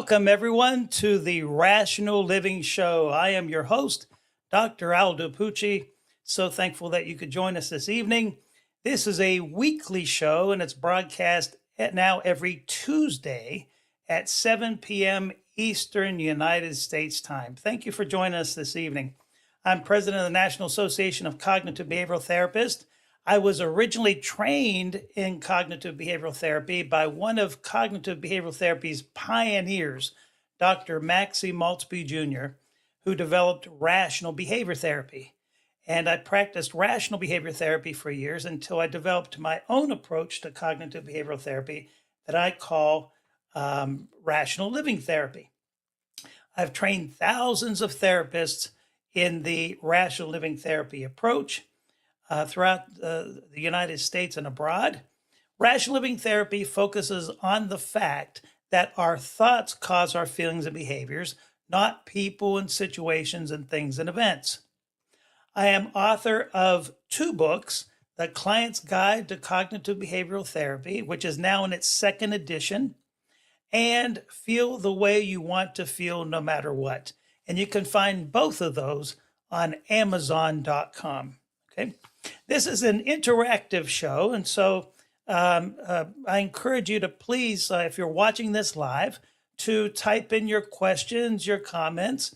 Welcome, everyone, to the Rational Living Show. I am your host, Dr. Aldo Pucci. So thankful that you could join us this evening. This is a weekly show, and it's broadcast now every Tuesday at 7 p.m. Eastern United States time. Thank you for joining us this evening. I'm president of the National Association of Cognitive Behavioral Therapists. I was originally trained in cognitive behavioral therapy by one of cognitive behavioral therapy's pioneers, Dr. Maxie Maltzby Jr., who developed rational behavior therapy. And I practiced rational behavior therapy for years until I developed my own approach to cognitive behavioral therapy that I call rational living therapy. I've trained thousands of therapists in the rational living therapy approach throughout the United States and abroad. Rational living therapy focuses on the fact that our thoughts cause our feelings and behaviors, not people and situations and things and events. I am author of 2 books, The Client's Guide to Cognitive Behavioral Therapy, which is now in its 2nd edition, and Feel the Way You Want to Feel No Matter What. And you can find both of those on Amazon.com. Okay. This is an interactive show, and so I encourage you to please, if you're watching this live, to type in your questions, your comments,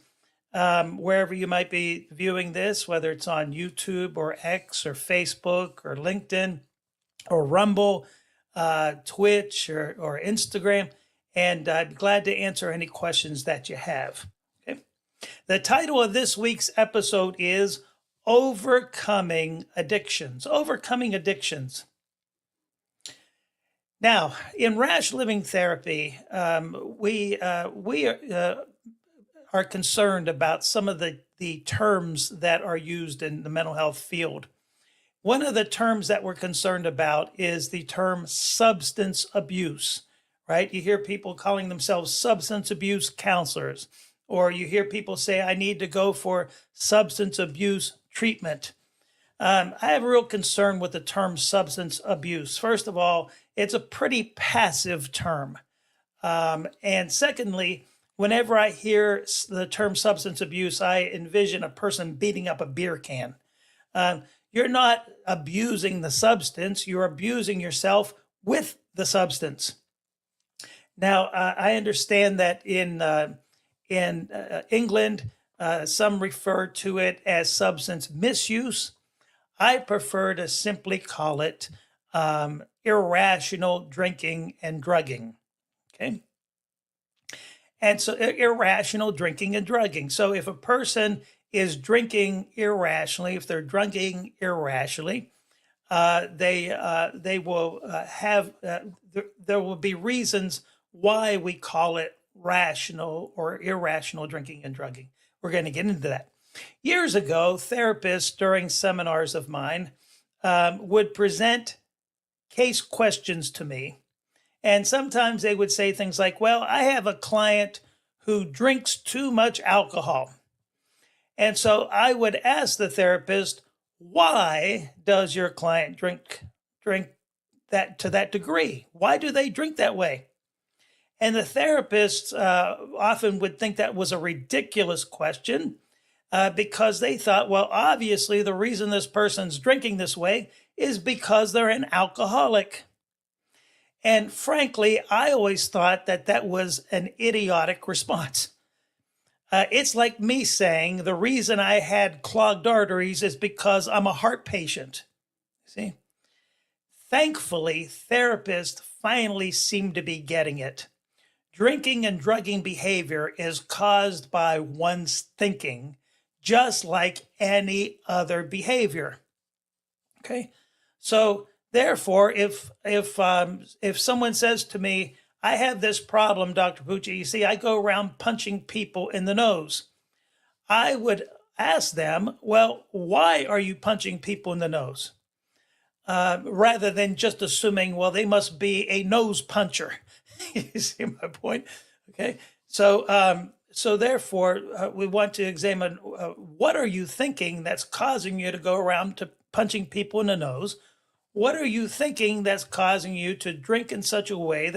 wherever you might be viewing this, whether it's on YouTube or X or Facebook or LinkedIn or Rumble, Twitch or Instagram, and I'd be glad to answer any questions that you have. Okay. The title of this week's episode is Overcoming Addictions. Overcoming Addictions. Now, in rational living therapy, we are concerned about some of the terms that are used in the mental health field. One of the terms that we're concerned about is the term substance abuse, right? You hear people calling themselves substance abuse counselors, or you hear people say, I need to go for substance abuse treatment. I have a real concern with the term substance abuse. First of all, it's a pretty passive term. And secondly, whenever I hear the term substance abuse, I envision a person beating up a beer can. You're not abusing the substance, you're abusing yourself with the substance. Now, I understand that in England, some refer to it as substance misuse. I prefer to simply call it irrational drinking and drugging. Okay. And so irrational drinking and drugging. So if a person is drinking irrationally, if they're drinking irrationally, they will have, there will be reasons why we call it rational or irrational drinking and drugging. We're going to get into that. Years ago, therapists during seminars of mine would present case questions to me. And sometimes they would say things like, well, I have a client who drinks too much alcohol. And so I would ask the therapist, why does your client drink that to that degree? Why do they drink that way? And the therapists often would think that was a ridiculous question because they thought, well, obviously the reason this person's drinking this way is because they're an alcoholic. And frankly, I always thought that that was an idiotic response. It's like me saying the reason I had clogged arteries is because I'm a heart patient. See? Thankfully, therapists finally seem to be getting it. Drinking and drugging behavior is caused by one's thinking, just like any other behavior. Okay, so therefore, if someone says to me, "I have this problem, Dr. Pucci, you see, I go around punching people in the nose," I would ask them, "Well, why are you punching people in the nose?" Rather than just assuming, well, they must be a nose puncher. You see my point? Okay. So therefore, we want to examine what are you thinking that's causing you to go around to punching people in the nose? What are you thinking that's causing you to drink in such a way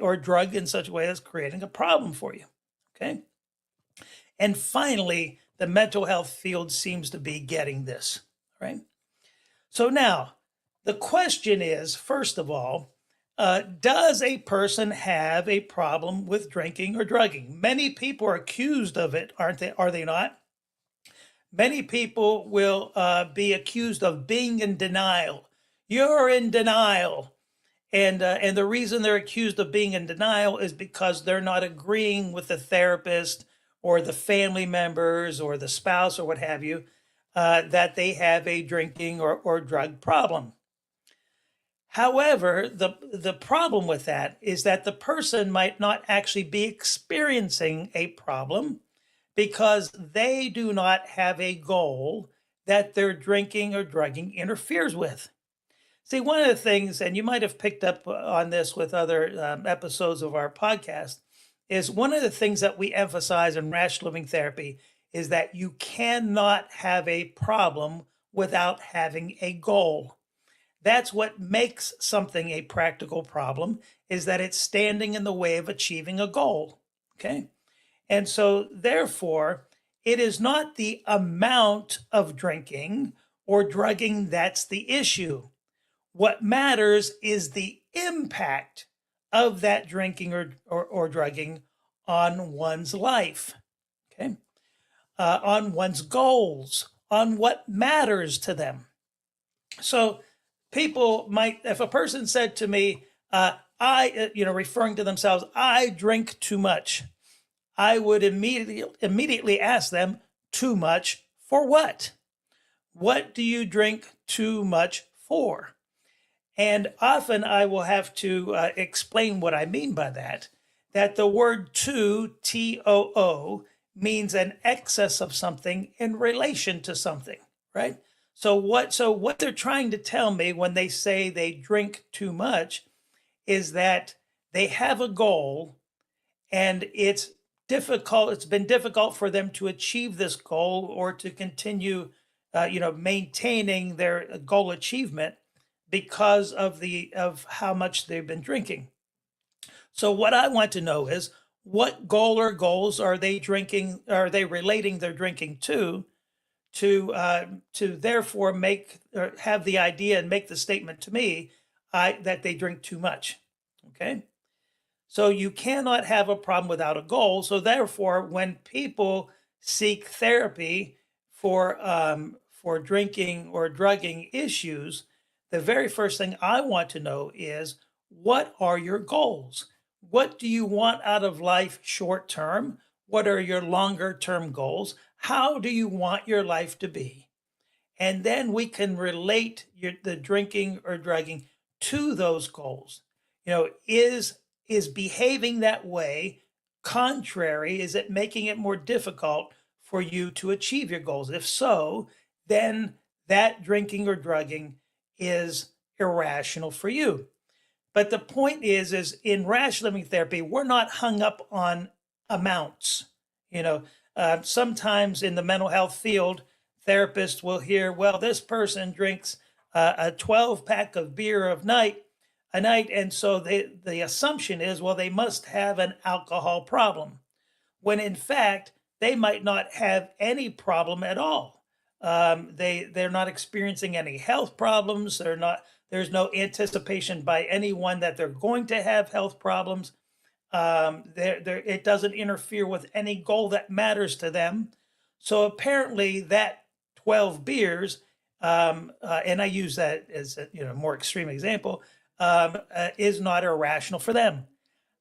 or drug in such a way that's creating a problem for you? Okay. And finally, the mental health field seems to be getting this, right? So now the question is, first of all, does a person have a problem with drinking or drugging? Many people are accused of it, aren't they? Are they not? Many people will be accused of being in denial. You're in denial. And the reason they're accused of being in denial is because they're not agreeing with the therapist or the family members or the spouse or what have you, that they have a drinking or drug problem. However, the problem with that is that the person might not actually be experiencing a problem because they do not have a goal that their drinking or drugging interferes with. See, one of the things, and you might have picked up on this with other episodes of our podcast, is one of the things that we emphasize in rational living therapy is that you cannot have a problem without having a goal. That's what makes something a practical problem, is that it's standing in the way of achieving a goal. Okay. And so, therefore, it is not the amount of drinking or drugging that's the issue. What matters is the impact of that drinking or drugging on one's life, okay? On one's goals, on what matters to them. So people might, if a person said to me, referring to themselves, I drink too much, I would immediately ask them, too much for what? What do you drink too much for? And often I will have to explain what I mean by that the word too, T-O-O, means an excess of something in relation to something, right? So what they're trying to tell me when they say they drink too much is that they have a goal and it's been difficult for them to achieve this goal or to continue maintaining their goal achievement because of how much they've been drinking. So what I want to know is, what goal or goals are they drinking? Are they relating their drinking to therefore make or have the idea and make the statement to me that they drink too much? Okay. So you cannot have a problem without a goal. So therefore, when people seek therapy for drinking or drugging issues, the very first thing I want to know is, what are your goals? What do you want out of life short term? What are your longer term goals? How do you want your life to be? And then we can relate the drinking or drugging to those goals. Is behaving that way contrary? Is it making it more difficult for you to achieve your goals? If so, then that drinking or drugging is irrational for you. But the point is in rational living therapy, we're not hung up on amounts. Sometimes in the mental health field, therapists will hear, well, this person drinks a 12-pack of beer a night, and so the assumption is, well, they must have an alcohol problem, when in fact they might not have any problem at all. They're not experiencing any health problems. There's no anticipation by anyone that they're going to have health problems. It doesn't interfere with any goal that matters to them. So apparently that 12 beers, and I use that as a more extreme example, is not irrational for them.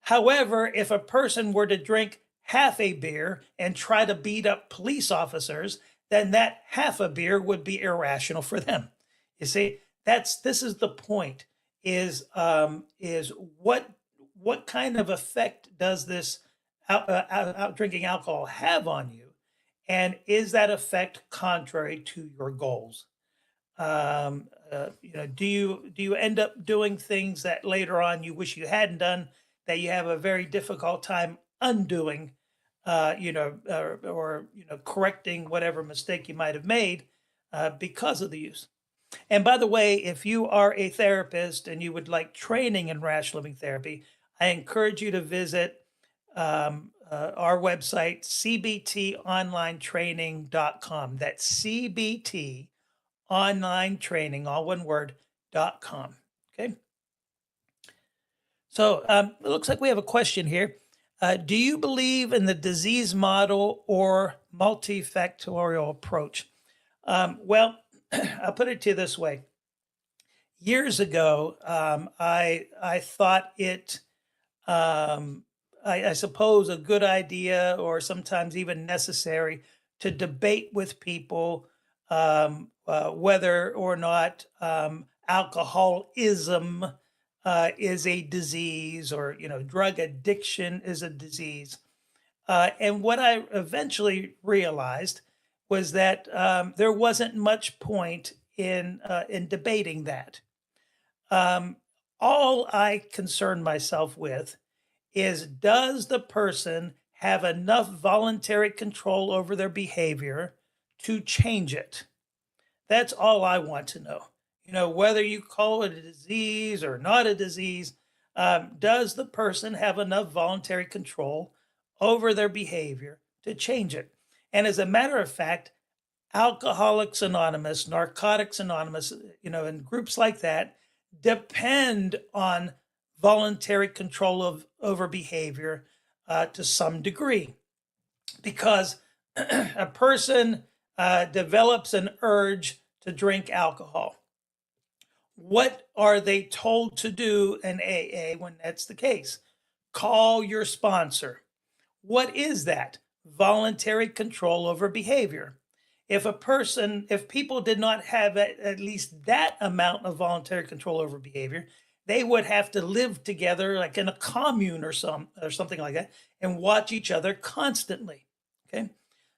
However, if a person were to drink half a beer and try to beat up police officers, then that half a beer would be irrational for them. You see, this is the point, is what kind of effect does this out drinking alcohol have on you? And is that effect contrary to your goals? Do you end up doing things that later on you wish you hadn't done, that you have a very difficult time undoing, or correcting whatever mistake you might have made because of the use? And by the way, if you are a therapist and you would like training in rational living therapy, I encourage you to visit our website, cbtonlinetraining.com. That's CBT online training, all one word, .com. Okay. So it looks like we have a question here. Do you believe in the disease model or multifactorial approach? Well, I'll put it to you this way. Years ago, I thought it, I suppose, a good idea or sometimes even necessary to debate with people whether or not alcoholism is a disease, or drug addiction is a disease. And what I eventually realized was that there wasn't much point in debating that. Um, all I concern myself with is, does the person have enough voluntary control over their behavior to change it? That's all I want to know. Whether you call it a disease or not a disease, does the person have enough voluntary control over their behavior to change it? And as a matter of fact, Alcoholics Anonymous, Narcotics Anonymous, and groups like that depend on voluntary control over behavior to some degree, because a person develops an urge to drink alcohol. What are they told to do in AA when that's the case? Call your sponsor. What is that? Voluntary control over behavior. If people did not have at least that amount of voluntary control over behavior, they would have to live together like in a commune or something like that, and watch each other constantly. Okay.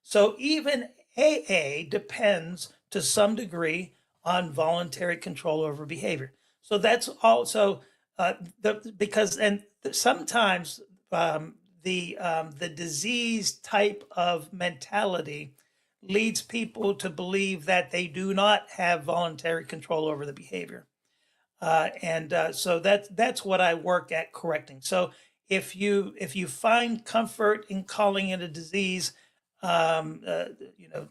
So even AA depends to some degree on voluntary control over behavior. So that's also because sometimes the disease type of mentality leads people to believe that they do not have voluntary control over the behavior. So that's what I work at correcting. So if you find comfort in calling it a disease,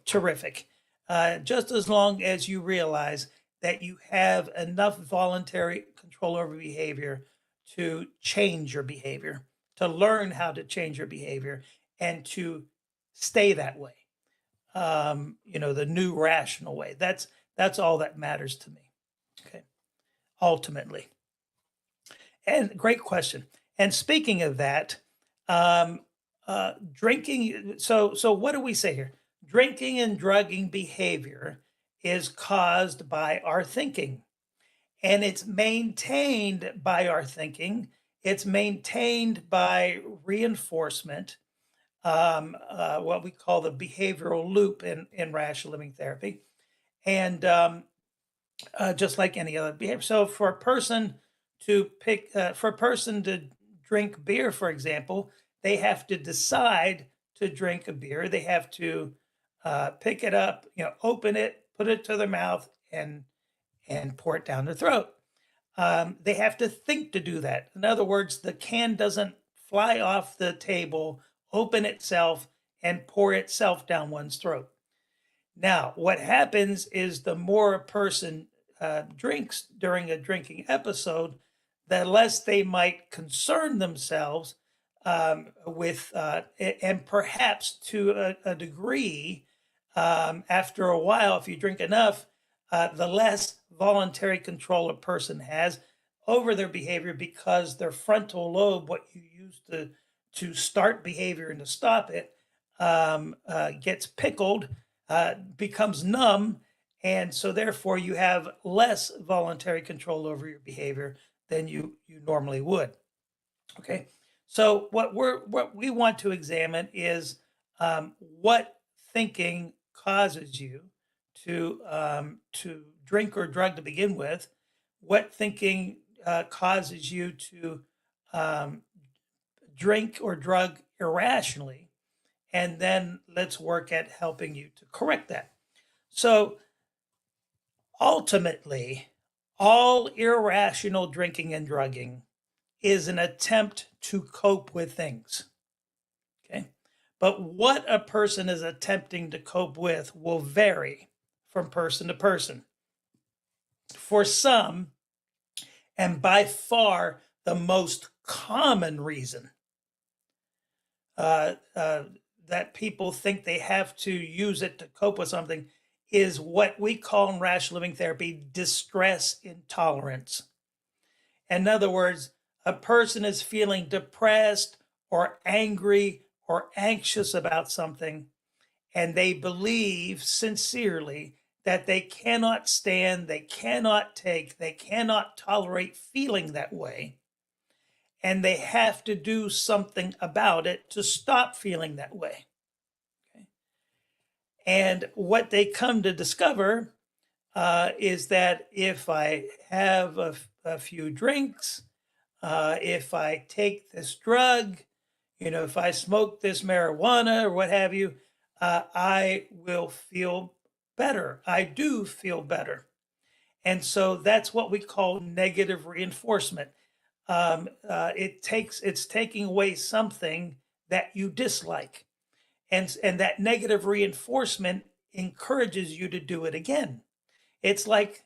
terrific. Just as long as you realize that you have enough voluntary control over behavior to change your behavior, to learn how to change your behavior, and to stay that way. The new rational way. That's all that matters to me. Okay. Ultimately. And great question. And speaking of that, drinking. So what do we say here? Drinking and drugging behavior is caused by our thinking, and it's maintained by our thinking. It's maintained by reinforcement, what we call the behavioral loop in rational living therapy, and just like any other behavior. So for a person to drink beer, for example, they have to decide to drink a beer. They have to pick it up, open it, put it to their mouth, and pour it down their throat. They have to think to do that. In other words, the can doesn't fly off the table, open itself, and pour itself down one's throat. Now, what happens is the more a person drinks during a drinking episode, the less they might concern themselves with, and perhaps to a degree, after a while, if you drink enough, the less voluntary control a person has over their behavior, because their frontal lobe, what you use to start behavior and to stop it, gets pickled, becomes numb, and so therefore you have less voluntary control over your behavior than you normally would. Okay, so what we want to examine is what thinking causes you to drink or drug to begin with. What thinking causes you to drink or drug irrationally, and then let's work at helping you to correct that. So Ultimately, all irrational drinking and drugging is an attempt to cope with things. Okay. But what a person is attempting to cope with will vary from person to person. For some, and by far the most common reason uh, uh, that people think they have to use it to cope with something is what we call in rational living therapy distress intolerance. In other words, a person is feeling depressed or angry or anxious about something, and they believe sincerely that they cannot stand, they cannot take, they cannot tolerate feeling that way, and they have to do something about it to stop feeling that way. Okay? And what they come to discover is that if I have a few drinks, if I take this drug, if I smoke this marijuana or what have you, I will feel better. I do feel better. And so that's what we call negative reinforcement. It's taking away something that you dislike. And that negative reinforcement encourages you to do it again. It's like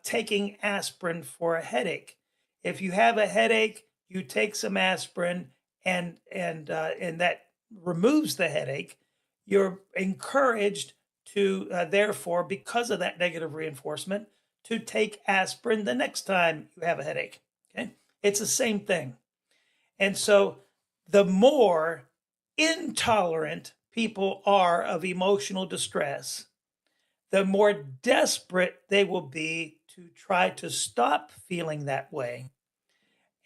taking aspirin for a headache. If you have a headache, you take some aspirin, and that removes the headache. You're encouraged to therefore, because of that negative reinforcement, to take aspirin the next time you have a headache. Okay, it's the same thing. And so, the more intolerant people are of emotional distress, the more desperate they will be to try to stop feeling that way.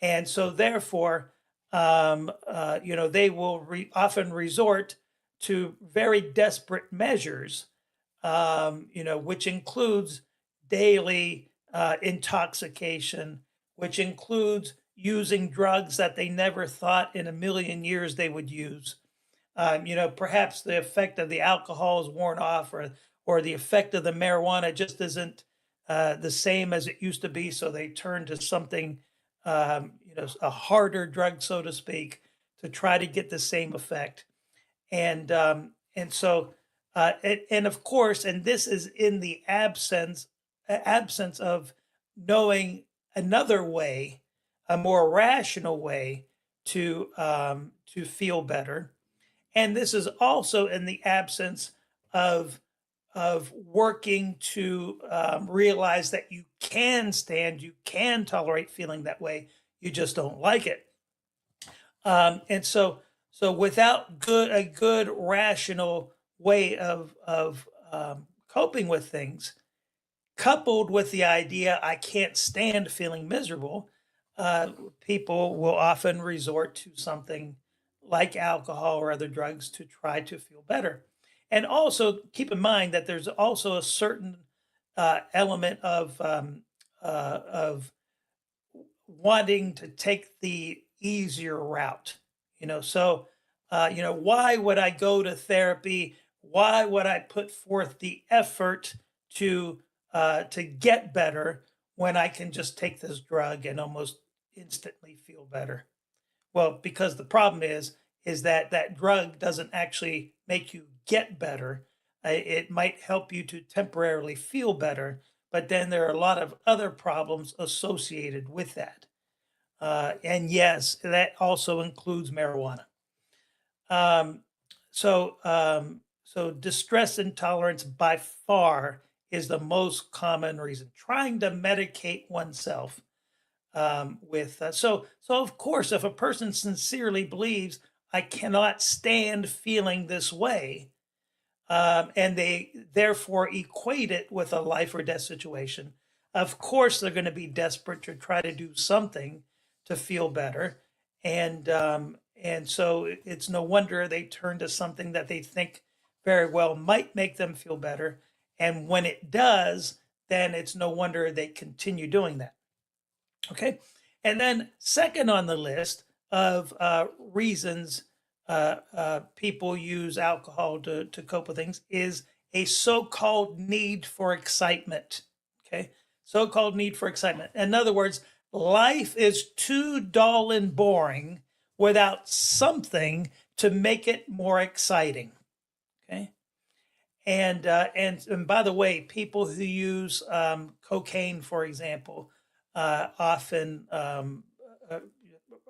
And so, therefore, they will often resort to very desperate measures, which includes daily intoxication, which includes using drugs that they never thought in a million years they would use. Perhaps the effect of the alcohol is worn off, or the effect of the marijuana just isn't the same as it used to be. So they turn to something, a harder drug, so to speak, to try to get the same effect. And of course, and this is in the absence of knowing another way, a more rational way to feel better. And this is also in the absence of working to realize that you can stand, you can tolerate feeling that way. You just don't like it. And so without a good rational way of coping with things, coupled with the idea I can't stand feeling miserable, people will often resort to something like alcohol or other drugs to try to feel better. And also keep in mind that there's also a certain element of wanting to take the easier route. Why would I go to therapy? Why would I put forth the effort to get better when I can just take this drug and almost instantly feel better? Well, because the problem is that that drug doesn't actually make you get better. It might help you to temporarily feel better, but then there are a lot of other problems associated with that. And yes, that also includes marijuana. Um, so distress intolerance by far is the most common reason. Trying to medicate oneself with so of course, if a person sincerely believes I cannot stand feeling this way, and they therefore equate it with a life or death situation, of course they're going to be desperate to try to do something to feel better, and so it's no wonder they turn to something that they think very well might make them feel better, and when it does, then it's no wonder they continue doing that. Okay. And then, second on the list of reasons people use alcohol to cope with things is a so called need for excitement. Okay. So-called need for excitement. In other words, life is too dull and boring without something to make it more exciting. Okay. And by the way, people who use cocaine, for example, often uh,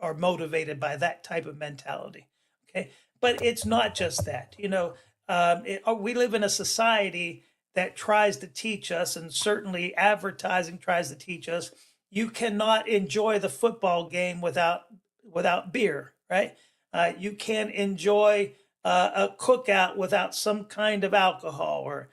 are motivated by that type of mentality. Okay, but it's not just that. We live in a society that tries to teach us, and certainly advertising tries to teach us, you cannot enjoy the football game without beer, right? You can't enjoy a cookout without some kind of alcohol, or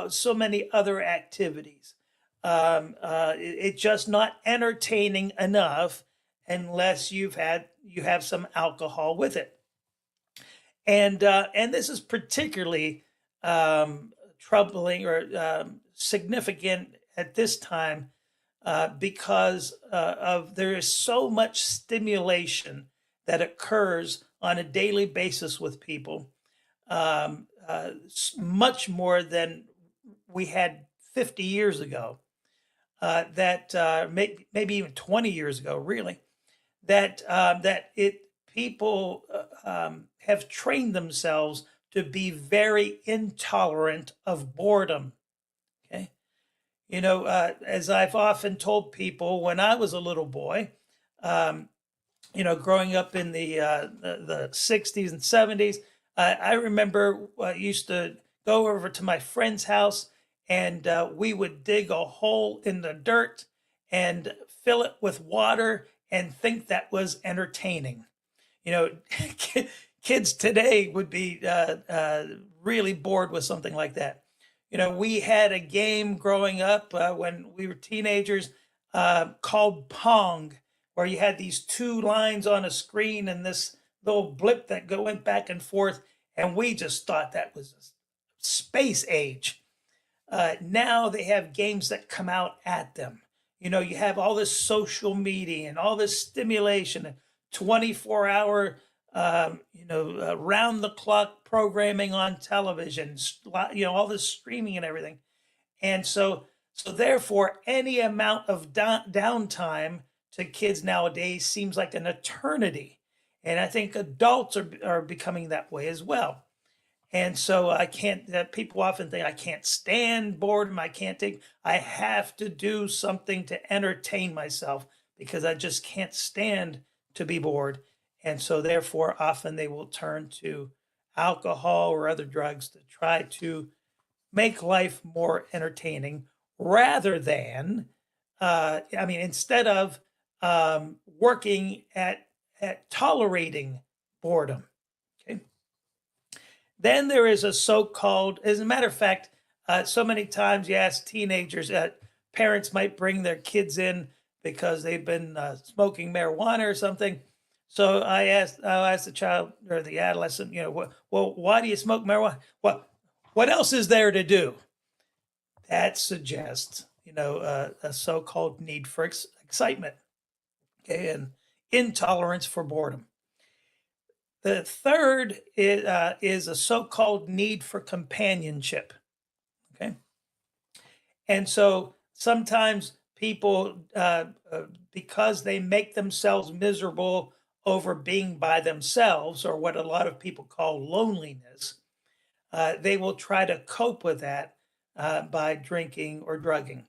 so many other activities. It's just not entertaining enough unless you have some alcohol with it. And this is particularly troubling or significant at this time because of there is so much stimulation that occurs on a daily basis with people, much more than we had 50 years ago, maybe even 20 years ago, really, that it people have trained themselves to be very intolerant of boredom. Okay, as I've often told people, when I was a little boy, um, growing up in the 60s and 70s, I remember I used to go over to my friend's house, and we would dig a hole in the dirt and fill it with water and think that was entertaining. You know, kids today would be really bored with something like that. We had a game growing up when we were teenagers called Pong, where you had these two lines on a screen and this little blip that went back and forth, and we just thought that was space age. Now they have games that come out at them. You have all this social media and all this stimulation and 24-hour, round the clock programming on television, all this streaming and everything. And so therefore, any amount of downtime to kids nowadays seems like an eternity. And I think adults are becoming that way as well. And so I can't, people often think I can't stand boredom. I have to do something to entertain myself because I just can't stand to be bored. And so therefore, often they will turn to alcohol or other drugs to try to make life more entertaining rather than, instead of working at tolerating boredom. Okay. Then there is a so-called, as a matter of fact, so many times you ask teenagers, parents might bring their kids in because they've been smoking marijuana or something. So I'll ask the child or the adolescent, well, why do you smoke marijuana? What else is there to do? That suggests, a so-called need for excitement, okay, and intolerance for boredom. The third is a so-called need for companionship. Okay, and so sometimes people, because they make themselves miserable over being by themselves, or what a lot of people call loneliness, they will try to cope with that by drinking or drugging.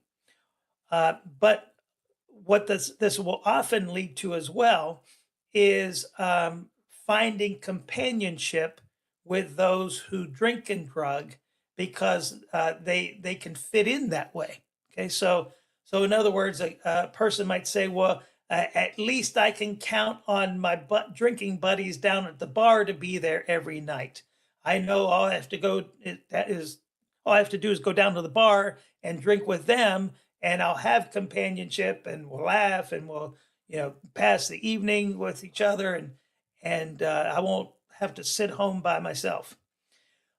But what this will often lead to as well is finding companionship with those who drink and drug because they can fit in that way. Okay, so in other words, a person might say, well, at least I can count on my drinking buddies down at the bar to be there every night. I know all I have to do is go down to the bar and drink with them, and I'll have companionship, and we'll laugh, and we'll pass the evening with each other, and I won't have to sit home by myself.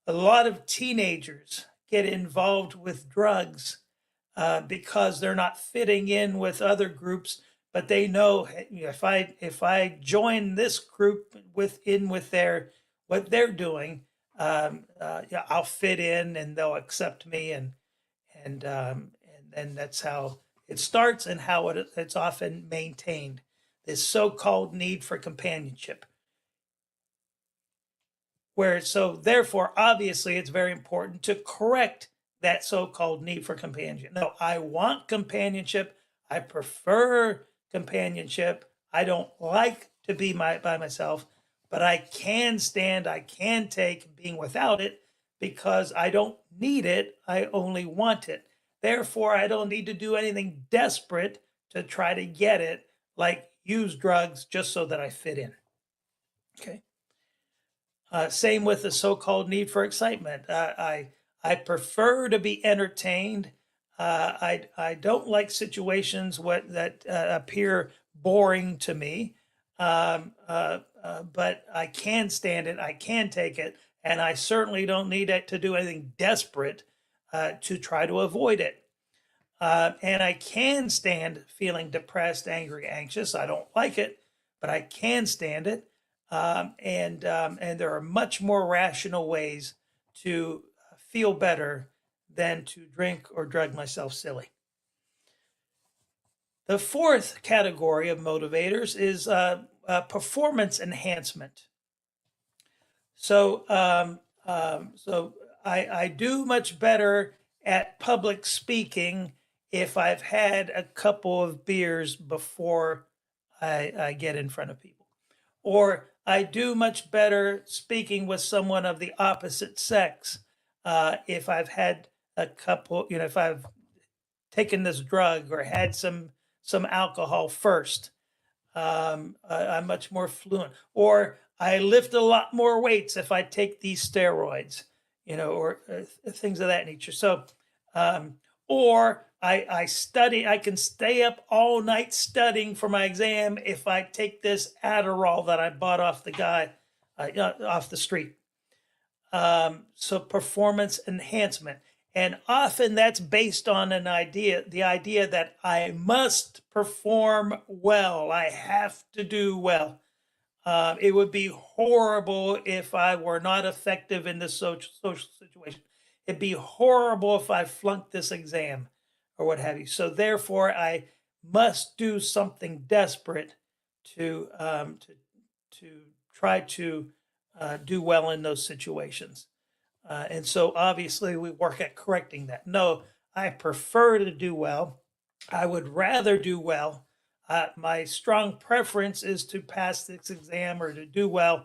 A lot of teenagers get involved with drugs because they're not fitting in with other groups, but they know, hey, if I join this group with what they're doing, I'll fit in and they'll accept me, and and that's how it starts and how it's often maintained. This so-called need for companionship, where so therefore obviously it's very important to correct that so-called need for companionship. No, I want companionship. I prefer companionship. I don't like to be by myself, but I can take being without it because I don't need it. I only want it. Therefore, I don't need to do anything desperate to try to get it, like use drugs just so that I fit in. Okay. Same with the so-called need for excitement. I prefer to be entertained. I don't like situations that appear boring to me, but I can stand it. I can take it, and I certainly don't need it to do anything desperate to try to avoid it. And I can stand feeling depressed, angry, anxious. I don't like it, but I can stand it. And there are much more rational ways to feel better than to drink or drug myself silly. The fourth category of motivators is performance enhancement. So, I do much better at public speaking if I've had a couple of beers before I get in front of people. Or I do much better speaking with someone of the opposite sex if I've had a couple, if I've taken this drug or had some alcohol first. I'm much more fluent. Or I lift a lot more weights if I take these steroids, or things of that nature. So, or I study, I can stay up all night studying for my exam if I take this Adderall that I bought off the guy, off the street. So performance enhancement. And often that's based on the idea that I must perform well. I have to do well. It would be horrible if I were not effective in this social situation. It'd be horrible if I flunked this exam or what have you. So therefore, I must do something desperate to try to do well in those situations. And so obviously we work at correcting that. No, I prefer to do well. I would rather do well. My strong preference is to pass this exam or to do well.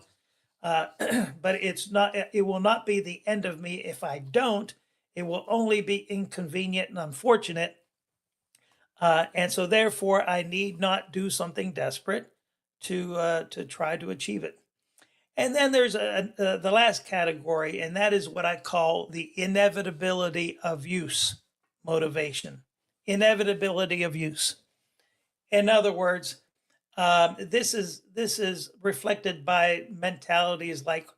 But it will not be the end of me if I don't. It will only be inconvenient and unfortunate. And so therefore I need not do something desperate to try to achieve it. And then there's the last category, and that is what I call the inevitability of use motivation. Inevitability of use. In other words, this is reflected by mentalities like,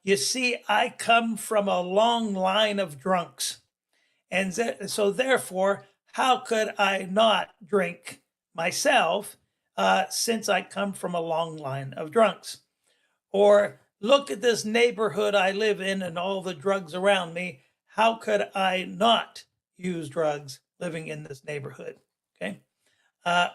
you see, I come from a long line of drunks, and so therefore, how could I not drink myself? Since I come from a long line of drunks. Or look at this neighborhood I live in and all the drugs around me. How could I not use drugs living in this neighborhood? Okay.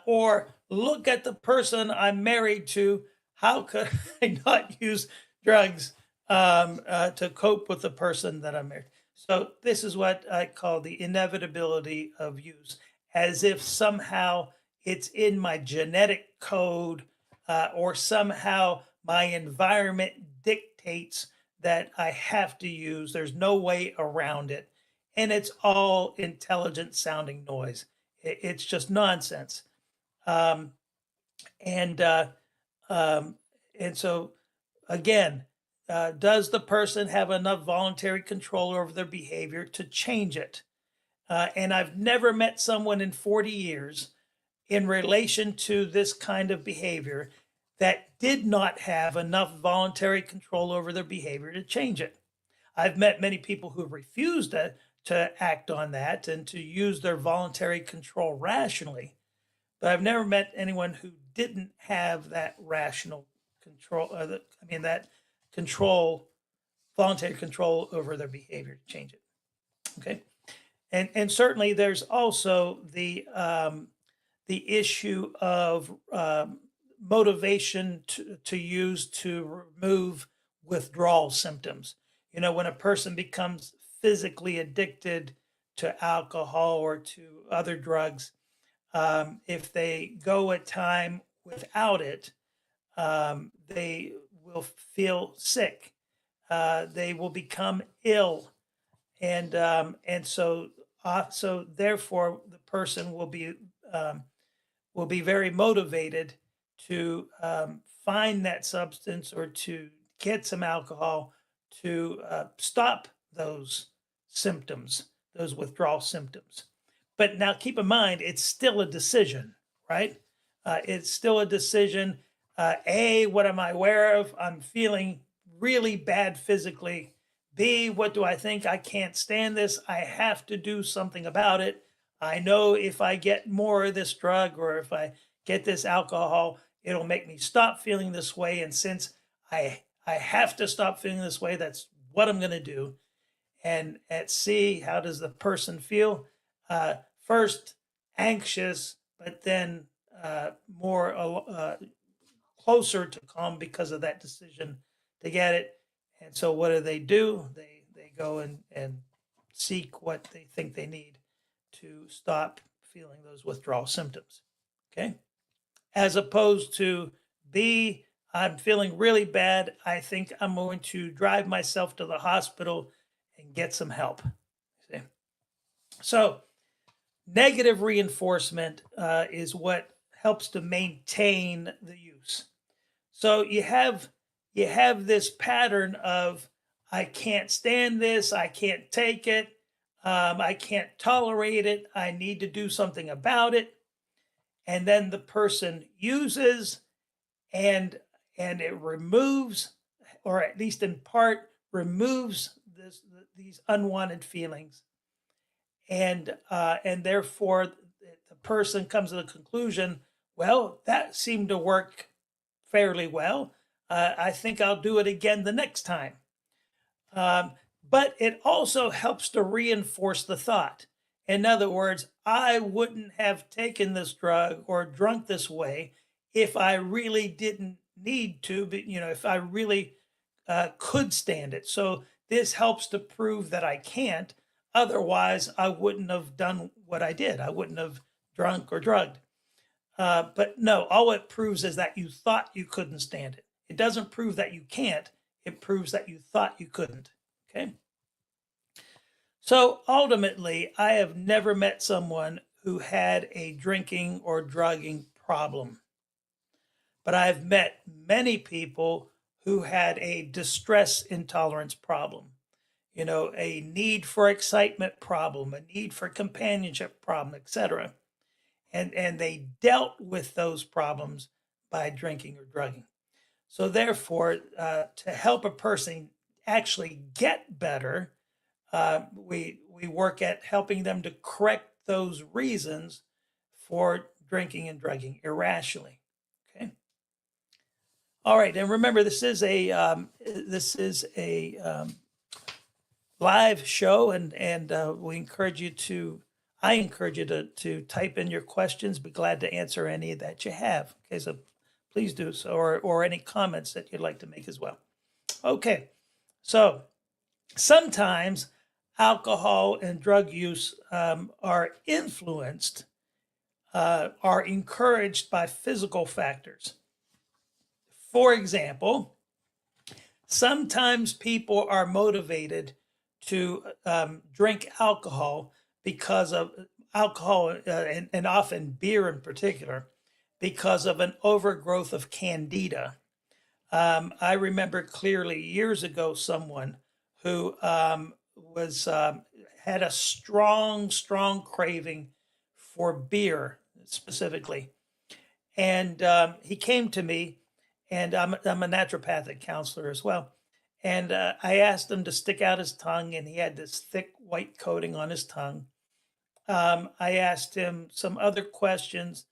Or look at the person I'm married to. How could I not use drugs to cope with the person that I'm married? So this is what I call the inevitability of use, as if somehow it's in my genetic code, or somehow my environment dictates that I have to use. There's no way around it. And it's all intelligent sounding noise. It's just nonsense. Um, and um, and so again, does the person have enough voluntary control over their behavior to change it? And I've never met someone in 40 years in relation to this kind of behavior that did not have enough voluntary control over their behavior to change it. I've met many people who refused to act on that and to use their voluntary control rationally, but I've never met anyone who didn't have that rational control, that control, voluntary control over their behavior to change it. Okay. and certainly there's also the issue of motivation to use to remove withdrawal symptoms. You know, when a person becomes physically addicted to alcohol or to other drugs, if they go a time without it, they will feel sick. They will become ill, and so therefore the person um, will be very motivated to find that substance or to get some alcohol to stop those symptoms, those withdrawal symptoms. But now keep in mind, it's still a decision, right? It's still a decision. A, what am I aware of? I'm feeling really bad physically. B, what do I think? I can't stand this. I have to do something about it. I know if I get more of this drug or if I get this alcohol, it'll make me stop feeling this way. And since I have to stop feeling this way, that's what I'm going to do. And at C, how does the person feel? First, anxious, but then more closer to calm because of that decision to get it. And so what do? They go and seek what they think they need to stop feeling those withdrawal symptoms. Okay. As opposed to B, I'm feeling really bad. I think I'm going to drive myself to the hospital and get some help. See? So, negative reinforcement is what helps to maintain the use. So you have this pattern of I can't stand this, I can't take it, I can't tolerate it, I need to do something about it, and then the person uses and it removes, or at least in part removes these unwanted feelings, and therefore the person comes to the conclusion, well, that seemed to work fairly well. I think I'll do it again the next time. Um, but it also helps to reinforce the thought. In other words, I wouldn't have taken this drug or drunk this way if I really didn't need to, but if I really could stand it. So this helps to prove that I can't. Otherwise, I wouldn't have done what I did. I wouldn't have drunk or drugged. But no, all it proves is that you thought you couldn't stand it. It doesn't prove that you can't. It proves that you thought you couldn't. Okay. So ultimately, I have never met someone who had a drinking or drugging problem, but I've met many people who had a distress intolerance problem, a need for excitement problem, a need for companionship problem, etc. And they dealt with those problems by drinking or drugging. So therefore, to help a person actually get better, we work at helping them to correct those reasons for drinking and drugging irrationally. Okay. All right, and remember, this is a live show, and we encourage you to. I encourage you to type in your questions. Be glad to answer any that you have. Okay, so please do so, or any comments that you'd like to make as well. Okay, so sometimes alcohol and drug use are influenced, are encouraged by physical factors. For example, sometimes people are motivated to drink alcohol because of alcohol, and often beer in particular, because of an overgrowth of candida. I remember clearly years ago someone who was had a strong craving for beer specifically, and he came to me, and I'm a naturopathic counselor as well. And I asked him to stick out his tongue, and he had this thick white coating on his tongue. I asked him some other questions.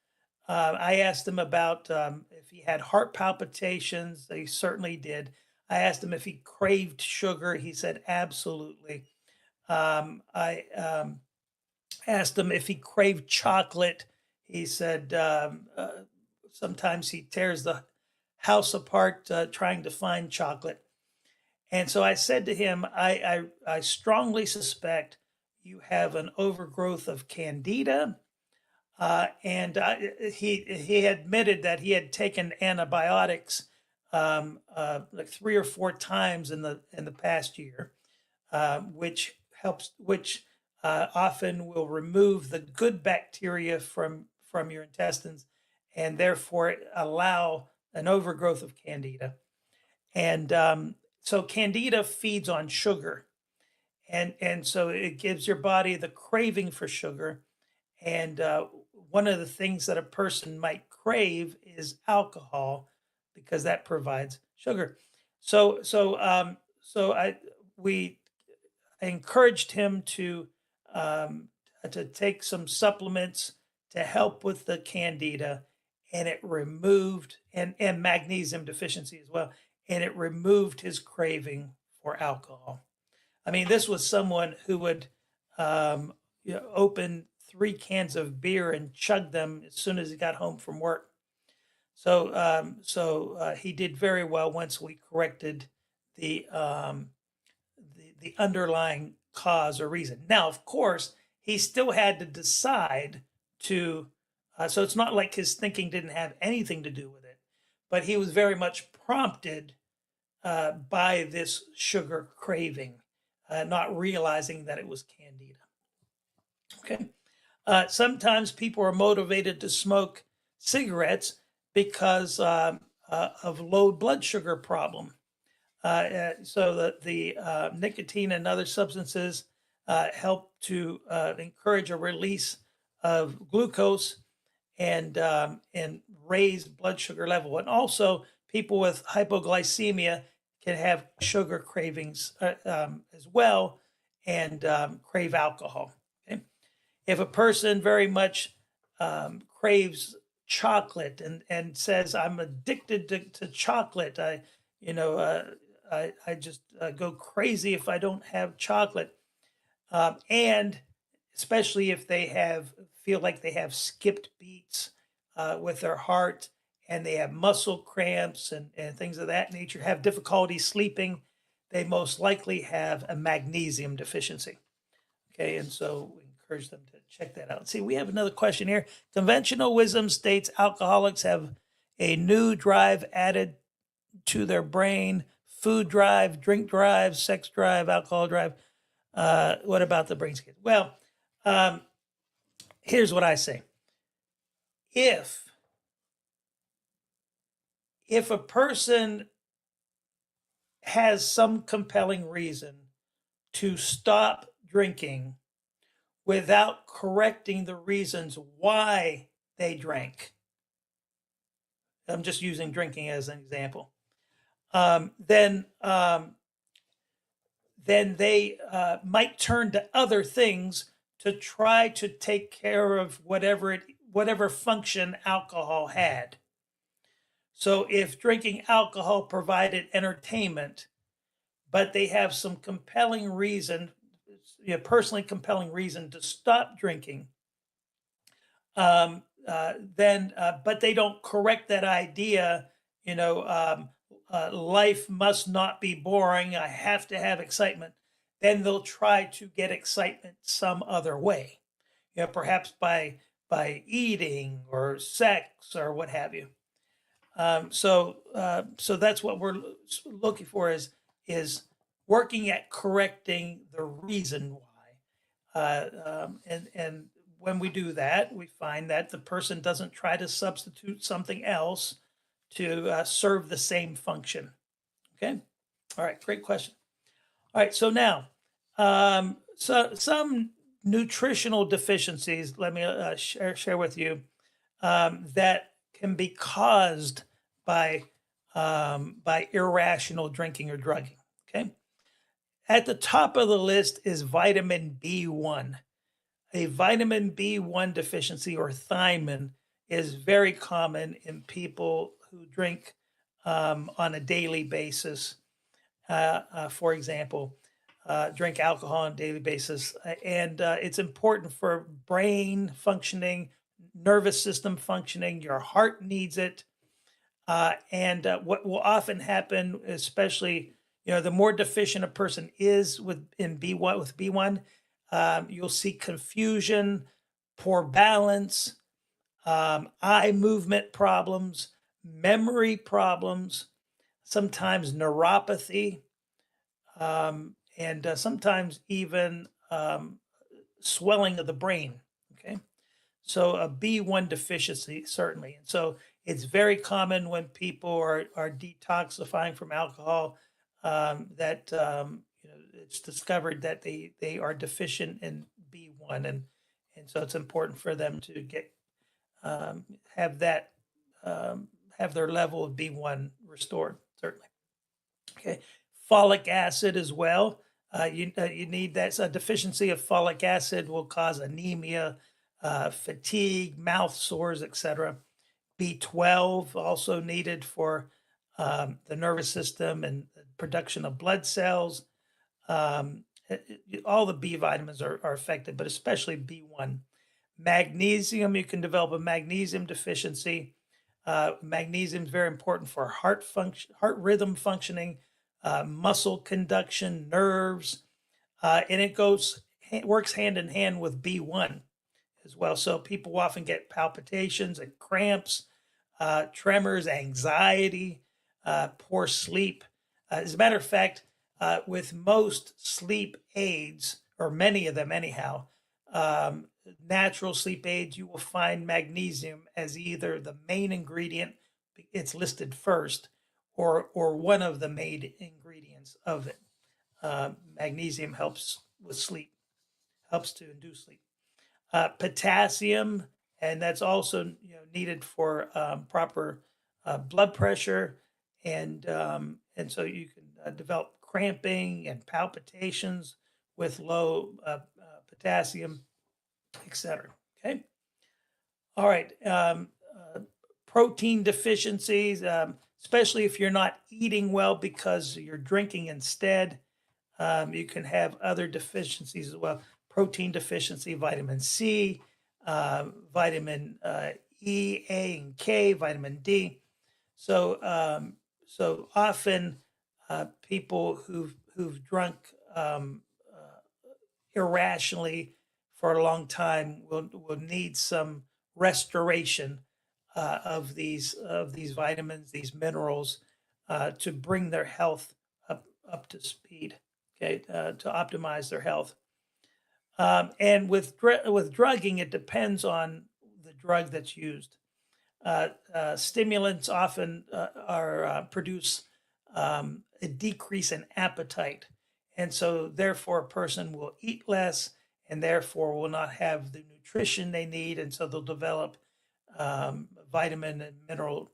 I asked him about if he had heart palpitations. He certainly did. I asked him if he craved sugar. He said absolutely. I asked him if he craved chocolate. He said sometimes he tears the house apart trying to find chocolate. And so I said to him, I strongly suspect you have an overgrowth of candida. He admitted that he had taken antibiotics like 3 or 4 times in the past year, which often will remove the good bacteria from your intestines, and therefore allow an overgrowth of candida. And so candida feeds on sugar, and so it gives your body the craving for sugar. And one of the things that a person might crave is alcohol because that provides sugar. So we encouraged him um, to take some supplements to help with the candida, and it removed and magnesium deficiency as well, and it removed his craving for alcohol. I mean, this was someone who would um, open 3 cans of beer and chug them as soon as he got home from work. So he did very well once we corrected the, um, the underlying cause or reason. Now, of course, he still had to decide to. So it's not like his thinking didn't have anything to do with it, but he was very much prompted by this sugar craving, not realizing that it was candida. Okay. Sometimes people are motivated to smoke cigarettes because of low blood sugar problem. So the nicotine and other substances help to encourage a release of glucose and raise blood sugar level. And also, people with hypoglycemia can have sugar cravings as well, and crave alcohol. Okay? If a person very much craves chocolate and says, "I'm addicted to chocolate," you know, uh, I just go crazy if I don't have chocolate, and especially if they feel like they have skipped beats with their heart, and they have muscle cramps and things of that nature, have difficulty sleeping, they most likely have a magnesium deficiency. Okay, and so we encourage them to check that out. See, we have another question here. Conventional wisdom states alcoholics have a new drive added to their brain: food drive, drink drive, sex drive, alcohol drive. What about the brain scan? Well, um, here's what I say. If a person has some compelling reason to stop drinking without correcting the reasons why they drank, I'm just using drinking as an example, then they might turn to other things to try to take care of whatever function alcohol had. So if drinking alcohol provided entertainment, but they have some compelling reason, personally compelling reason to stop drinking, then but they don't correct that idea. Life must not be boring. I have to have excitement. Then they'll try to get excitement some other way, perhaps by eating or sex or what have you. So that's what we're looking for is working at correcting the reason why, and when we do that, we find that the person doesn't try to substitute something else to serve the same function. Okay, all right, great question. All right, so now, so some nutritional deficiencies. Let me share with you that can be caused by irrational drinking or drugging. Okay, at the top of the list is vitamin B1. A vitamin B1 deficiency, or thiamine, is very common in people who drink on a daily basis. For example, drink alcohol on a daily basis. And it's important for brain functioning, nervous system functioning. Your heart needs it. And what will often happen, especially, the more deficient a person is in B1 with B1, you'll see confusion, poor balance, eye movement problems, memory problems, sometimes neuropathy, and sometimes even swelling of the brain. Okay. So a B1 deficiency, certainly. And so it's very common when people are detoxifying from alcohol, that it's discovered that they are deficient in B1. And so it's important for them to get um, have that have their level of B1 restored, certainly. Okay, folic acid as well. You need that. So a deficiency of folic acid will cause anemia, fatigue, mouth sores, etc. B12 also needed for the nervous system and the production of blood cells. All the B vitamins are affected, but especially B1. Magnesium, you can develop a magnesium deficiency. Magnesium is very important for heart function, heart rhythm functioning, muscle conduction, nerves, and it works hand in hand with B1 as well. So people often get palpitations and cramps, tremors, anxiety, poor sleep. As a matter of fact, with most sleep aids, or many of them anyhow, natural sleep aids, you will find magnesium as either the main ingredient, it's listed first, or one of the main ingredients of it. Magnesium helps with sleep, helps to induce sleep. Potassium, and that's also needed for proper blood pressure, and so you can develop cramping and palpitations with low potassium, etc. Okay. All right. Protein deficiencies, especially if you're not eating well because you're drinking instead, you can have other deficiencies as well. Protein deficiency, vitamin C, vitamin E, A, and K, vitamin D. So often people who've drunk irrationally for a long time will need some restoration of these vitamins, these minerals, to bring their health up to speed. Okay, to optimize their health. And with drugging, it depends on the drug that's used. Stimulants often produce a decrease in appetite, and so therefore a person will eat less, and therefore will not have the nutrition they need, and so they'll develop vitamin and mineral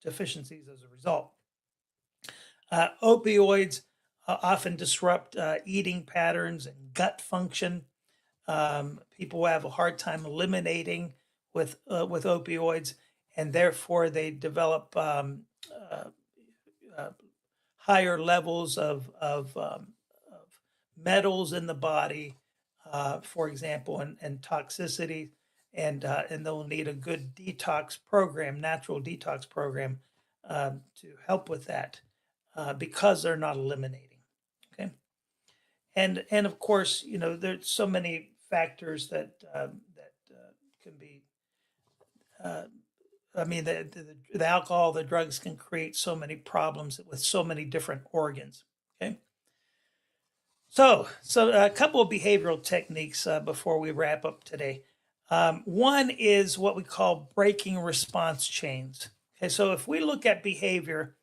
deficiencies as a result. Opioids often disrupt eating patterns and gut function. People have a hard time eliminating with opioids, and therefore they develop higher levels of metals in the body, for example, and toxicity, and they'll need a good detox program, natural detox program, to help with that, because they're not eliminating. Okay, and of course, there's so many factors that can be. I mean, the alcohol, the drugs can create so many problems with so many different organs. Okay. So a couple of behavioral techniques before we wrap up today. One is what we call breaking response chains. Okay, so if we look at behavior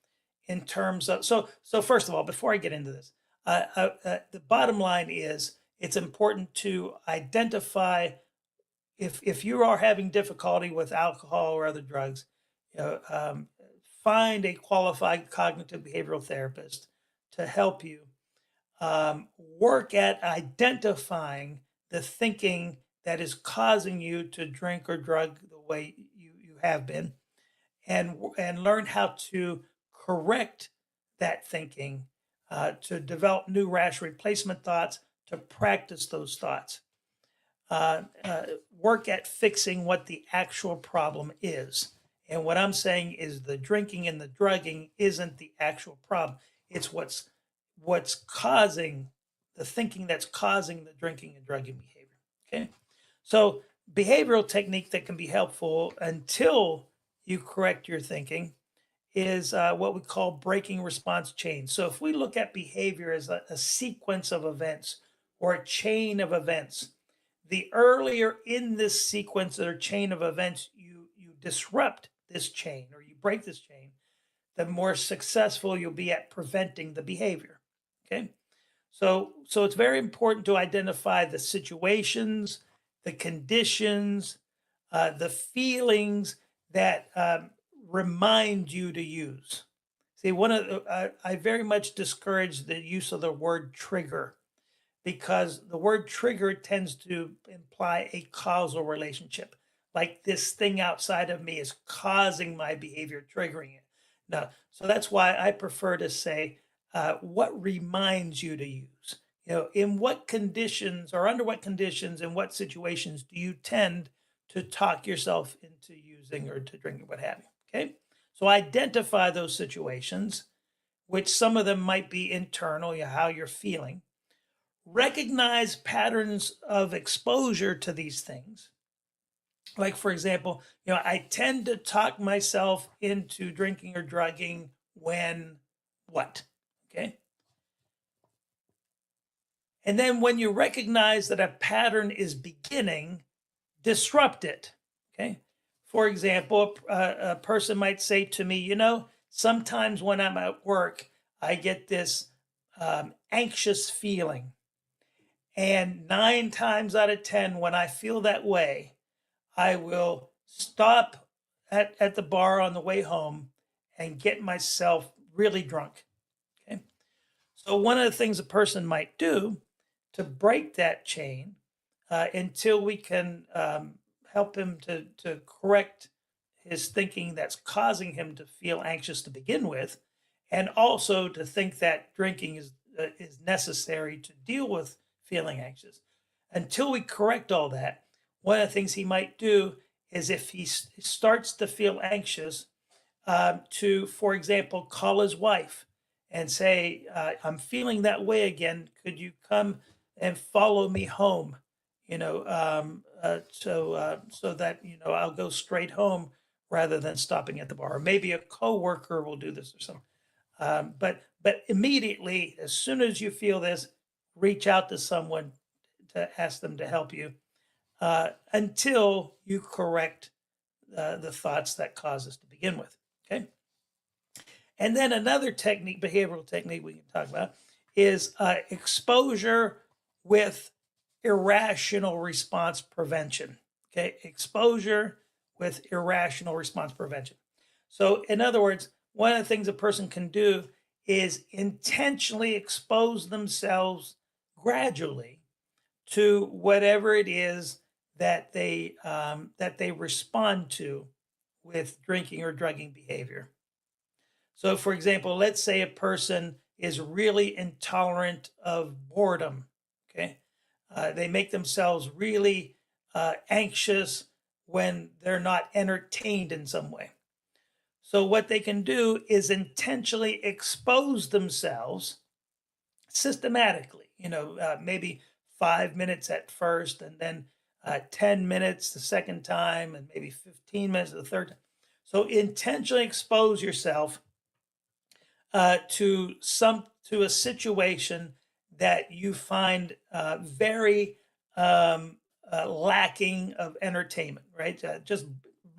in terms of so first of all, before I get into this, the bottom line is it's important to identify if you are having difficulty with alcohol or other drugs, find a qualified cognitive behavioral therapist to help you work at identifying the thinking that is causing you to drink or drug the way you have been, and learn how to correct that thinking to develop new rash replacement thoughts, to practice those thoughts. Work at fixing what the actual problem is. And what I'm saying is the drinking and the drugging isn't the actual problem. It's what's causing the thinking that's causing the drinking and drugging behavior. Okay. So behavioral technique that can be helpful until you correct your thinking is what we call breaking response chains. So if we look at behavior as a sequence of events or a chain of events, the earlier in this sequence or chain of events you disrupt this chain or you break this chain, the more successful you'll be at preventing the behavior. Okay. So it's very important to identify the situations, the conditions, the feelings that remind you to use. See, I very much discourage the use of the word trigger because the word trigger tends to imply a causal relationship. Like this thing outside of me is causing my behavior, triggering it. No, so that's why I prefer to say what reminds you to use. In what conditions or under what conditions, in what situations do you tend to talk yourself into using or to drinking, what have you? Okay, so identify those situations, which some of them might be internal, how you're feeling. Recognize patterns of exposure to these things. Like, for example, I tend to talk myself into drinking or drugging when what? Okay. And then when you recognize that a pattern is beginning, disrupt it. Okay. For example, a person might say to me, sometimes when I'm at work, I get this anxious feeling. And 9 times out of 10, when I feel that way, I will stop at the bar on the way home and get myself really drunk. Okay. So one of the things a person might do to break that chain until we can help him to correct his thinking that's causing him to feel anxious to begin with, and also to think that drinking is necessary to deal with feeling anxious. Until we correct all that, one of the things he might do is if he starts to feel anxious, to, for example, call his wife and say, I'm feeling that way again. Could you come and follow me home? So that, I'll go straight home rather than stopping at the bar. Or maybe a coworker will do this or something. But immediately, as soon as you feel this, reach out to someone to ask them to help you until you correct the thoughts that cause us to begin with. Okay. And then another technique, behavioral technique we can talk about is exposure with irrational response prevention. Okay. Exposure with irrational response prevention. So, in other words, one of the things a person can do is intentionally expose themselves gradually to whatever it is that they respond to with drinking or drugging behavior. So, for example, let's say a person is really intolerant of boredom. Okay, they make themselves really anxious when they're not entertained in some way. So, what they can do is intentionally expose themselves systematically, maybe 5 minutes at first, and then 10 minutes the second time, and maybe 15 minutes the third time. So, intentionally expose yourself to a situation that you find very lacking of entertainment, right? Just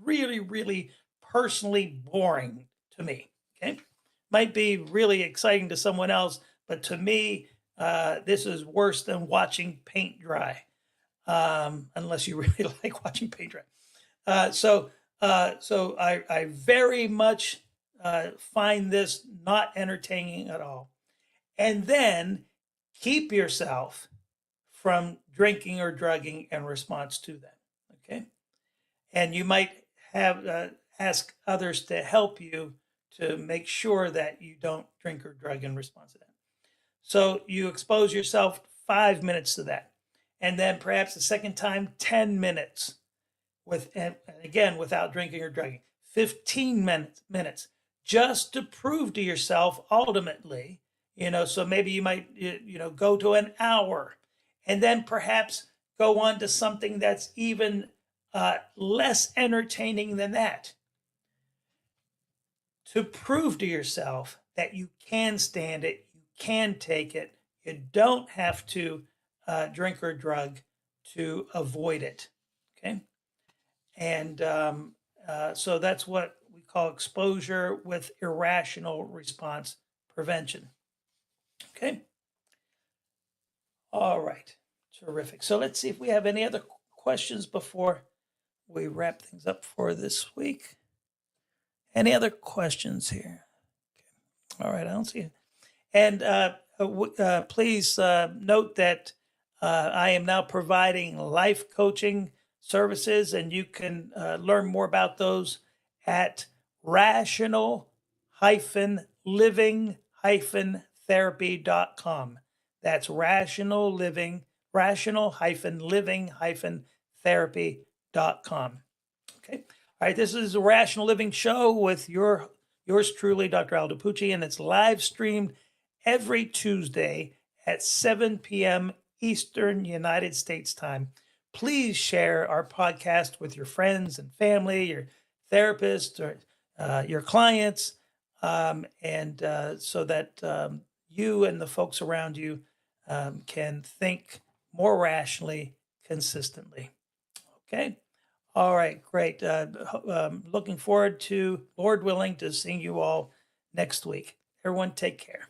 really, really personally boring to me. Okay, might be really exciting to someone else, but to me, this is worse than watching paint dry, unless you really like watching paint dry. So I very much find this not entertaining at all. And then keep yourself from drinking or drugging in response to that. Okay. And you might have ask others to help you to make sure that you don't drink or drug in response to that. So you expose yourself 5 minutes to that. And then perhaps the second time, 10 minutes and again, without drinking or drugging, 15 minutes, just to prove to yourself ultimately, so maybe you might, go to an hour and then perhaps go on to something that's even less entertaining than that, to prove to yourself that you can stand it, you can take it, you don't have to drink or drug to avoid it. Okay. And so that's what we call exposure with irrational response prevention. Okay. All right. Terrific. So let's see if we have any other questions before we wrap things up for this week. Any other questions here? Okay. All right. I don't see it. And please note that I am now providing life coaching services, and you can learn more about those at rational-living-therapy.com. That's rational-living-therapy.com. Okay. All right. This is a Rational Living Show with yours truly, Dr. Aldo Pucci, and it's live streamed every Tuesday at 7 p.m. Eastern United States time. Please share our podcast with your friends and family, your therapist, or your clients, and so that you and the folks around you can think more rationally, consistently. Okay. All right, great. Looking forward to, Lord willing, to seeing you all next week. Everyone, take care.